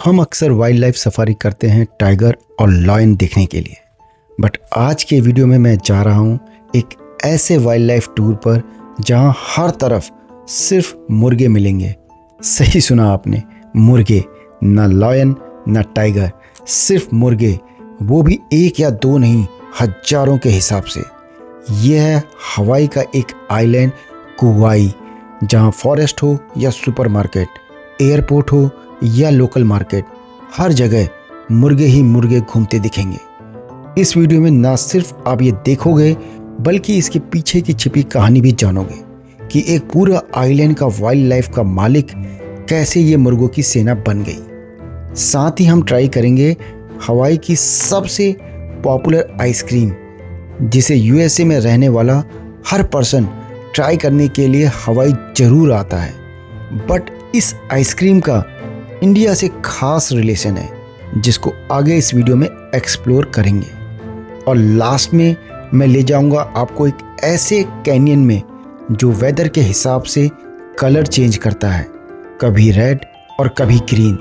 हम अक्सर wild life safari करते हैं टाइगर और लायन देखने के लिए, बट आज के वीडियो में मैं जा रहा हूँ एक ऐसे वाइल्ड लाइफ टूर पर जहाँ हर तरफ सिर्फ मुर्गे मिलेंगे। सही सुना आपने, मुर्गे। ना लायन ना टाइगर, सिर्फ मुर्गे, वो भी एक या दो नहीं, हजारों के हिसाब से। यह है हवाई का एक आइलैंड कुवाई, जहाँ फॉरेस्ट हो या सुपरमार्केट, एयरपोर्ट हो या लोकल मार्केट, हर जगह मुर्गे ही मुर्गे घूमते दिखेंगे। इस वीडियो में ना सिर्फ आप ये देखोगे बल्कि इसके पीछे की छिपी कहानी भी जानोगे कि एक पूरा आइलैंड का वाइल्ड लाइफ का मालिक कैसे ये मुर्गों की सेना बन गई। साथ ही हम ट्राई करेंगे हवाई की सबसे पॉपुलर आइसक्रीम, जिसे यूएसए में रहने वाला हर पर्सन ट्राई करने के लिए हवाई जरूर आता है। बट इस आइसक्रीम का इंडिया से खास रिलेशन है, जिसको आगे इस वीडियो में एक्सप्लोर करेंगे। और लास्ट में मैं ले जाऊंगा आपको एक ऐसे कैनियन में जो वेदर के हिसाब से कलर चेंज करता है, कभी रेड और कभी ग्रीन।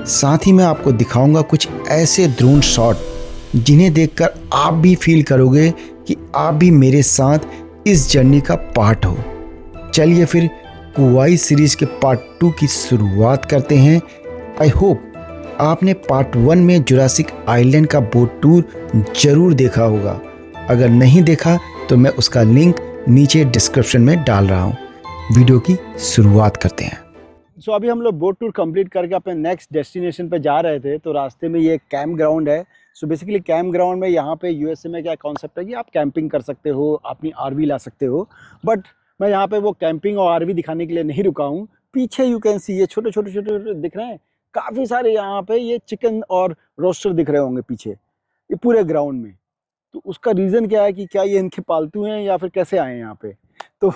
साथ ही मैं आपको दिखाऊंगा कुछ ऐसे ड्रोन शॉट जिन्हें देखकर आप भी फील करोगे कि आप भी मेरे साथ इस जर्नी का पार्ट हो। चलिए फिर कुवाई सीरीज के पार्ट 2 की शुरुआत करते हैं। आई होप आपने पार्ट 1 में जुरासिक आइलैंड का बोट टूर जरूर देखा होगा। अगर नहीं देखा तो मैं उसका लिंक नीचे डिस्क्रिप्शन में डाल रहा हूँ। वीडियो की शुरुआत करते हैं। सो अभी हम लोग बोट टूर कंप्लीट करके अपने नेक्स्ट डेस्टिनेशन पे जा रहे थे, तो रास्ते में ये कैंप ग्राउंड है। सो बेसिकली कैंप ग्राउंड में यहाँ पे यूएसए में क्या कॉन्सेप्ट है कि आप कैंपिंग कर सकते हो, अपनी आरवी ला सकते हो। बट मैं यहाँ पे वो कैंपिंग और आरवी दिखाने के लिए नहीं रुका हूँ। पीछे यू कैन सी ये छोटे छोटे दिख रहे हैं, काफ़ी सारे यहाँ पे ये चिकन और रोस्टर दिख रहे होंगे पीछे ये पूरे ग्राउंड में। तो उसका रीज़न क्या है कि क्या ये इनके पालतू हैं या फिर कैसे आए हैं यहाँ पे। तो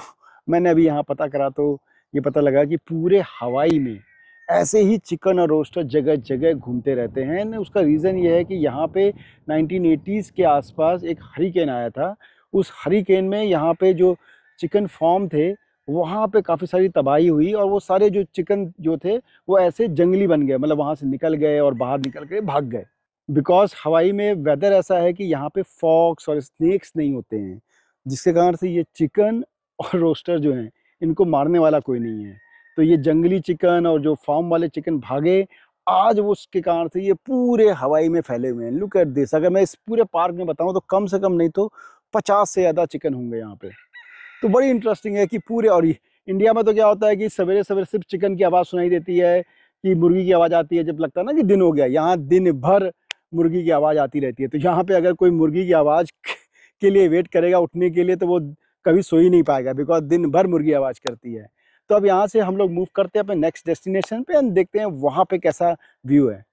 मैंने अभी यहाँ पता करा तो ये पता लगा कि पूरे हवाई में ऐसे ही चिकन और रोस्टर जगह जगह घूमते रहते हैं। उसका रीज़न ये है कि यहाँ पे 1980s के आसपास एक हरिकेन आया था। उस हरिकेन में यहाँ पे जो चिकन फार्म थे वहाँ पे काफ़ी सारी तबाही हुई और वो सारे जो चिकन जो थे वो ऐसे जंगली बन गए, मतलब वहाँ से निकल गए और बाहर निकल के भाग गए। बिकॉज हवाई में वेदर ऐसा है कि यहाँ पे फॉक्स और स्नेक्स नहीं होते हैं, जिसके कारण से ये चिकन और रोस्टर जो हैं इनको मारने वाला कोई नहीं है। तो ये जंगली चिकन और जो फार्म वाले चिकन भागे, आज वो उसके कारण से ये पूरे हवाई में फैले हुए हैं। Look at this. अगर मैं इस पूरे पार्क में बताऊं तो कम से कम नहीं तो 50 से ज़्यादा चिकन होंगे यहाँ पे। तो बड़ी इंटरेस्टिंग है कि पूरे, और इंडिया में तो क्या होता है कि सवेरे सवेरे सिर्फ चिकन की आवाज़ सुनाई देती है, कि मुर्गी की आवाज़ आती है जब लगता है ना कि दिन हो गया। यहाँ दिन भर मुर्गी की आवाज़ आती रहती है। तो यहाँ पे अगर कोई मुर्गी की आवाज़ के लिए वेट करेगा उठने के लिए तो वो कभी सो ही नहीं पाएगा, बिकॉज दिन भर मुर्गी आवाज़ करती है। तो अब यहाँ से हम लोग मूव करते हैं अपने नेक्स्ट डेस्टिनेशन पे एंड देखते हैं वहाँ पे कैसा व्यू है।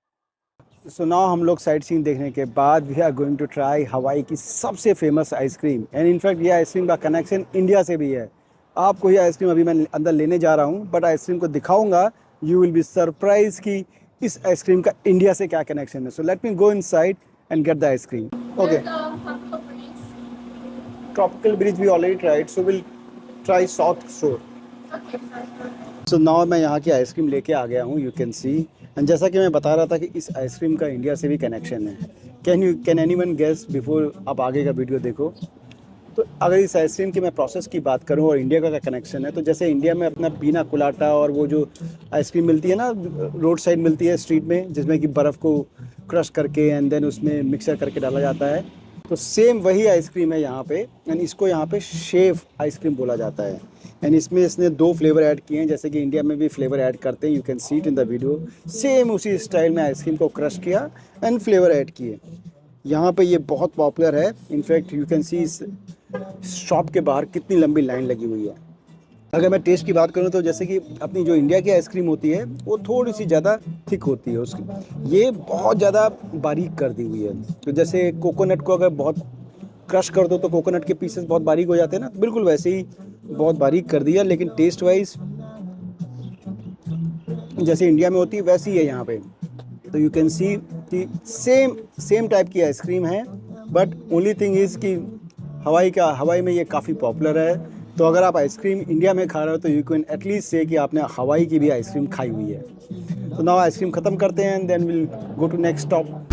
सो नाउ हम लोग साइट सीइंग देखने के बाद we are going to try Hawaii की सबसे फेमस आइसक्रीम। एंड इनफैक्ट ये आइसक्रीम का कनेक्शन इंडिया से भी है। आपको ये आइसक्रीम अभी मैं अंदर लेने जा रहा हूँ, बट आइसक्रीम को दिखाऊंगा, यू विल बी सरप्राइज कि इस आइसक्रीम का इंडिया से क्या कनेक्शन है। So let me go inside and get the ice cream. Okay, tropical breeze we already tried, so will try South Shore. So now मैं यहाँ की आइसक्रीम लेके आ गया हूँ, यू कैन सी। एंड जैसा कि मैं बता रहा था कि इस आइसक्रीम का इंडिया से भी कनेक्शन है। कैन एनीवन गेस बिफोर आप आगे का वीडियो देखो। तो अगर इस आइसक्रीम की मैं प्रोसेस की बात करूं और इंडिया का क्या कनेक्शन है, तो जैसे इंडिया में अपना पीना कोलाटा और वो जो आइसक्रीम मिलती है ना रोड साइड मिलती है स्ट्रीट में, जिसमें कि बर्फ़ को क्रश करके एंड देन उसमें मिक्सर करके डाला जाता है, तो सेम वही आइसक्रीम है यहाँ पे। एंड इसको यहाँ पे शेव आइसक्रीम बोला जाता है। एंड इसमें इसने 2 फ्लेवर ऐड किए हैं, जैसे कि इंडिया में भी फ्लेवर ऐड करते हैं, you can see it in the video. Same उसी स्टाइल में आइसक्रीम को क्रश किया एंड फ्लेवर ऐड किए। यहाँ पे ये बहुत पॉपुलर है। इनफैक्ट यू कैन सी इस शॉप के बाहर कितनी लंबी लाइन लगी हुई है। अगर मैं टेस्ट की बात करूँ तो जैसे कि अपनी जो इंडिया की आइसक्रीम होती है वो थोड़ी सी ज़्यादा थिक होती है उसकी, ये बहुत ज़्यादा बारीक कर दी हुई है। तो जैसे कोकोनट को अगर बहुत क्रश कर दो तो कोकोनट के पीसेस बहुत बारीक हो जाते हैं ना, बिल्कुल वैसे ही बहुत बारीक कर दिया। लेकिन टेस्ट वाइज जैसे इंडिया में होती है वैसी ही है यहाँ पे। तो यू कैन सी कि सेम टाइप की आइसक्रीम है, बट ओनली थिंग इज़ कि हवाई में ये काफ़ी पॉपुलर है। तो अगर आप आइसक्रीम इंडिया में खा रहे हो तो यू कैन एटलीस्ट से कि आपने हवाई की भी आइसक्रीम खाई हुई है। तो नाउ आइसक्रीम ख़त्म करते हैं and then will go to next stop.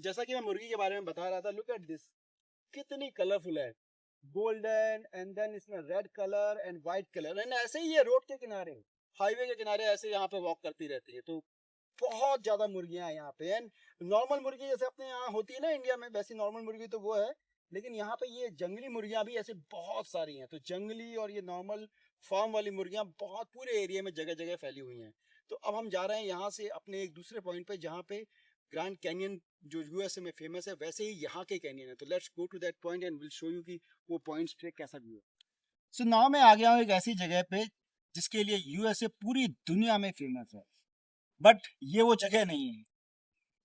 जैसा कि मैं मुर्गी के बारे में बता रहा था, लुक एट दिस, कितनी कलरफुल है, गोल्डन एंड देन इसमें red colour and white colour. And ऐसे ही ये रोड के किनारे, हाईवे के किनारे ऐसे यहाँ पे वॉक करती रहती है। तो बहुत ज्यादा मुर्गियां हैं यहाँ पे। एंड नॉर्मल मुर्गी जैसे अपने यहाँ होती है ना इंडिया में, वैसी नॉर्मल मुर्गी तो वो है, लेकिन यहाँ पे ये जंगली मुर्गियां भी ऐसे बहुत सारी हैं। तो जंगली और ये नॉर्मल फार्म वाली मुर्गियां बहुत पूरे एरिया में जगह जगह फैली हुई हैं। तो अब हम जा रहे हैं यहाँ से अपने एक दूसरे पॉइंट पे, जहाँ पे ग्रैंड कैनियन जो यूएसए में फेमस है, वैसे ही यहाँ के कैनियन है। तो let's go to that point and will show you कि वो पॉइंट्स पे कैसा व्यू है। सो नाउ मैं आ गया हूँ एक ऐसी जगह पे जिसके लिए यूएसए पूरी दुनिया में फेमस है, बट ये वो जगह नहीं है।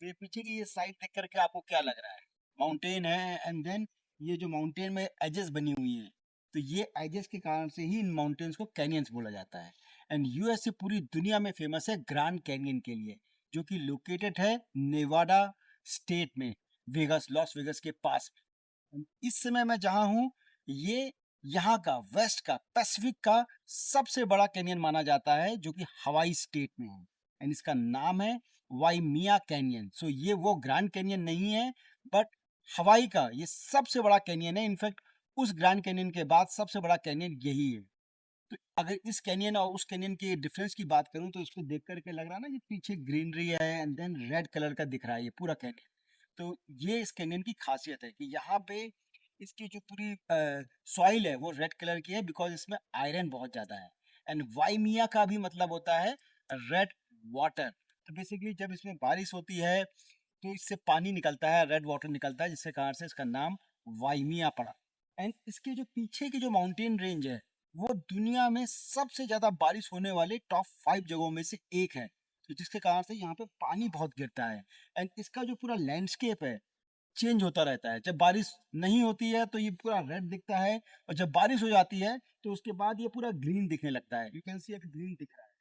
ये पीछे की ये साइड देख करके आपको क्या लग रहा है? माउंटेन है एंड देन ये जो माउंटेन में एजेस बनी हुई हैं, तो ये एजेस के कारण से ही इन माउंटेन्स को कैनियंस बोला जाता है। एंड यूएसए पूरी दुनिया में फेमस है ग्रैंड कैनियन के लिए, जो कि लोकेटेड है नेवाडा स्टेट में, वेगास, लॉस वेगास के पास में। इस समय मैं जहाँ हूँ, ये यहाँ का वेस्ट का पैसिफिक का सबसे बड़ा कैनियन माना जाता है, जो कि हवाई स्टेट में है। एंड इसका नाम है वाइमिया कैनियन। सो ये वो ग्रैंड कैनियन नहीं है, बट हवाई का ये सबसे बड़ा कैनियन है। इनफैक्ट उस ग्रैंड कैनियन के बाद सबसे बड़ा कैनियन यही है। तो अगर इस कैनियन और उस कैनियन के डिफरेंस की बात करूं, तो इसको देख करके लग रहा है ना कि पीछे ग्रीनरी है एंड देन रेड कलर का दिख रहा है ये पूरा कैनियन। तो ये इस कैनियन की खासियत है कि यहाँ पे इसकी जो पूरी सॉइल है वो रेड कलर की है, बिकॉज इसमें आयरन बहुत ज्यादा है। एंड वाइमिया का भी मतलब होता है रेड वाटर। तो बेसिकली जब इसमें बारिश होती है तो इससे पानी निकलता है, रेड वाटर निकलता है, जिसके कारण से इसका नाम वाइमिया पड़ा। एंड इसके जो पीछे की जो माउंटेन रेंज है, वो दुनिया में सबसे ज्यादा बारिश होने वाले टॉप 5 जगहों में से एक है। तो जिसके कारण से यहाँ पे पानी बहुत गिरता है। एंड इसका जो पूरा लैंडस्केप है चेंज होता रहता है। जब बारिश नहीं होती है तो ये पूरा रेड दिखता है, और जब बारिश हो जाती है तो उसके बाद ये पूरा ग्रीन दिखने लगता है। यू कैन सी अभी ग्रीन दिख रहा है।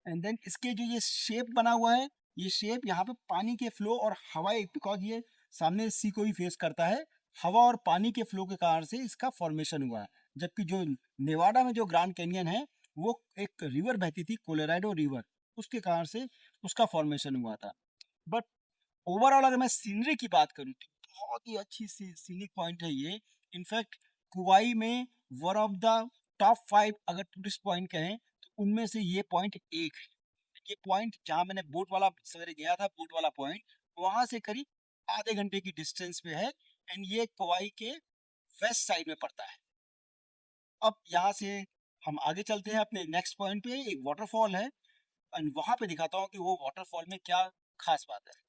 एंड देन इसके जो ये शेप बना हुआ है, ये शेप यहाँ पे पानी के फ्लो और हवा, बिकॉज ये सामने सी को ही फेस करता है, हवा और पानी के फ्लो के कारण से इसका फॉर्मेशन हुआ है। जबकि जो नेवाडा में जो ग्रैंड कैनियन है, वो एक रिवर बहती थी, कोलोराडो रिवर, उसके कारण से उसका फॉर्मेशन हुआ था। बट ओवरऑल अगर मैं सीनरी की बात करूँ तो बहुत ही अच्छी सीनिक पॉइंट है ये। इनफैक्ट कुवाई में वन ऑफ द टॉप 5 अगर टूरिस्ट पॉइंट कहें तो उनमें से ये पॉइंट एक है। ये पॉइंट जहाँ मैंने बोट वाला सवेरे गया था, बोट वाला पॉइंट, वहां से करीब आधे घंटे की डिस्टेंस पे है। एंड ये कुवाई के वेस्ट साइड में पड़ता है। अब यहाँ से हम आगे चलते हैं अपने नेक्स्ट पॉइंट पे। एक वाटरफॉल है एंड वहां पे दिखाता हूँ कि वो वाटरफॉल में क्या खास बात है।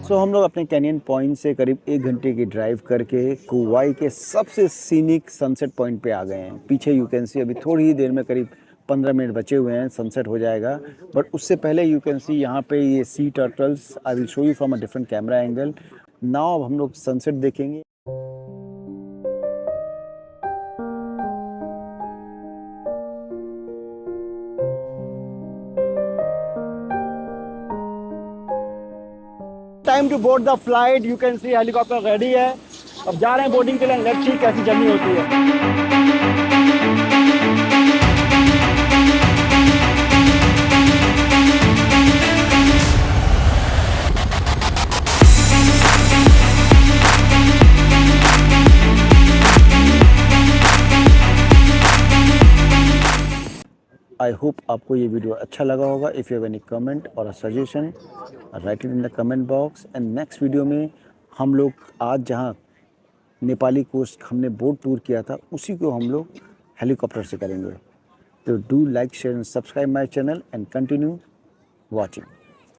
सो हम लोग अपने कैनियन पॉइंट से करीब 1 घंटे की ड्राइव करके कुवाई के सबसे सीनिक सनसेट पॉइंट पे आ गए हैं। पीछे यू कैन सी अभी थोड़ी ही देर में करीब 15 मिनट बचे हुए हैं, सनसेट हो जाएगा। बट उससे पहले यू कैन सी यहाँ पे ये sea turtles, I will show you from a different camera angle. Now अब हम लोग सनसेट देखेंगे। Time to board the flight. You can see helicopter ready है, अब जा रहे हैं बोर्डिंग के लिए। लेट्स सी कैसी जर्नी होती है। आई होप आपको ये वीडियो अच्छा लगा होगा. If you have any comment और suggestion, write it in the comment box. And next video में हम लोग आज जहाँ नेपाली कोस्ट हमने बोट टूर किया था, उसी को हम लोग हेलीकॉप्टर से करेंगे. तो do like, share and subscribe my channel and continue watching.